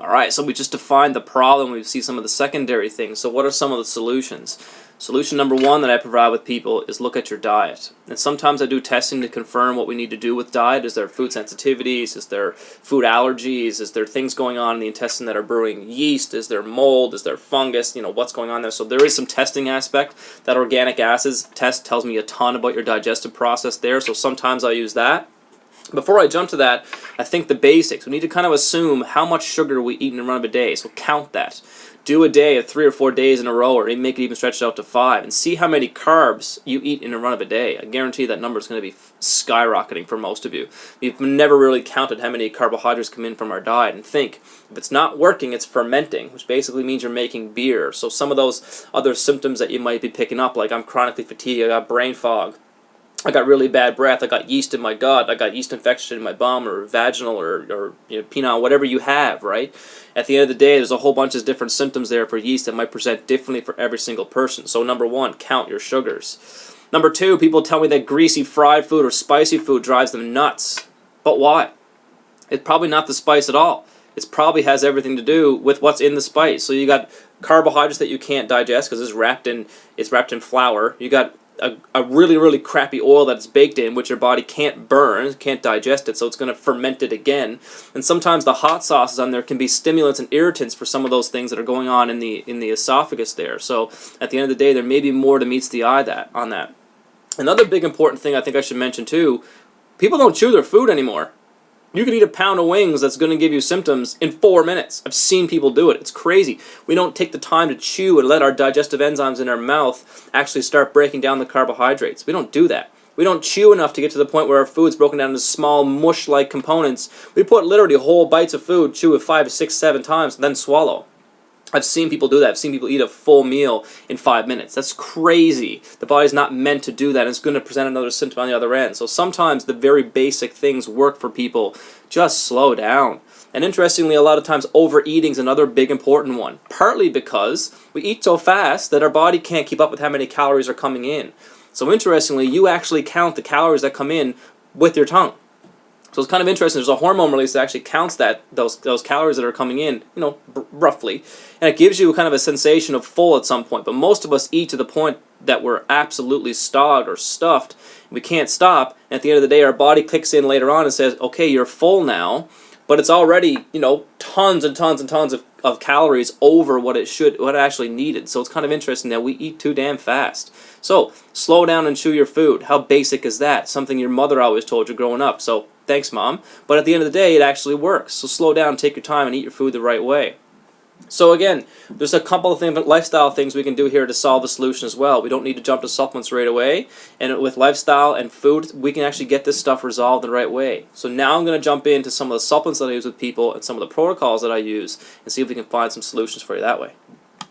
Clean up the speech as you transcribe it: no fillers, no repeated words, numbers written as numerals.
Alright, so we just defined the problem. We see some of the secondary things. So what are some of the solutions? Solution number one that I provide with people is look at your diet. And sometimes I do testing to confirm what we need to do with diet. Is there food sensitivities? Is there food allergies? Is there things going on in the intestine that are brewing yeast? Is there mold? Is there fungus? You know, what's going on there? So there is some testing aspect. That organic acids test tells me a ton about your digestive process there. So sometimes I use that. Before I jump to that, I think the basics. We need to kind of assume how much sugar we eat in a run of a day. So count that. Do a day of 3 or 4 days in a row, or make it even stretch it out to 5, and see how many carbs you eat in a run of a day. I guarantee that number is going to be skyrocketing for most of you. We've never really counted how many carbohydrates come in from our diet, and think, if it's not working, it's fermenting, which basically means you're making beer. So some of those other symptoms that you might be picking up, like I'm chronically fatigued, I got brain fog, I got really bad breath, I got yeast in my gut, I got yeast infection in my bum, or vaginal, or penile, whatever you have, right? At the end of the day, there's a whole bunch of different symptoms there for yeast that might present differently for every single person. So number one, count your sugars. Number two, people tell me that greasy fried food or spicy food drives them nuts. But why? It's probably not the spice at all. It probably has everything to do with what's in the spice. So you got carbohydrates that you can't digest because it's wrapped in flour. You got a really, really crappy oil that's baked in, which your body can't burn, can't digest it, so it's going to ferment it again. And sometimes the hot sauces on there can be stimulants and irritants for some of those things that are going on in the esophagus there. So at the end of the day, there may be more to meets the eye on that. Another big important thing I think I should mention too, people don't chew their food anymore. You can eat a pound of wings that's going to give you symptoms in 4 minutes. I've seen people do it. It's crazy. We don't take the time to chew and let our digestive enzymes in our mouth actually start breaking down the carbohydrates. We don't do that. We don't chew enough to get to the point where our food's broken down into small mush-like components. We put literally whole bites of food, chew it 5, 6, 7 times, and then swallow. I've seen people do that. I've seen people eat a full meal in 5 minutes. That's crazy. The body's not meant to do that, and it's going to present another symptom on the other end. So sometimes the very basic things work for people. Just slow down. And interestingly, a lot of times overeating is another big important one. Partly because we eat so fast that our body can't keep up with how many calories are coming in. So interestingly, you actually count the calories that come in with your tongue. So it's kind of interesting. There's a hormone release that actually counts those calories that are coming in, you know, roughly, and it gives you kind of a sensation of full at some point. But most of us eat to the point that we're absolutely starved or stuffed. We can't stop. And at the end of the day, our body kicks in later on and says, "Okay, you're full now," but it's already, you know, tons and tons and tons of calories over what it actually needed. So it's kind of interesting that we eat too damn fast. So slow down and chew your food. How basic is that? Something your mother always told you growing up. So thanks, Mom. But at the end of the day, it actually works. So slow down, take your time, and eat your food the right way. So again, there's a couple of lifestyle things we can do here to solve the solution as well. We don't need to jump to supplements right away. And with lifestyle and food, we can actually get this stuff resolved the right way. So now I'm going to jump into some of the supplements that I use with people and some of the protocols that I use and see if we can find some solutions for you that way.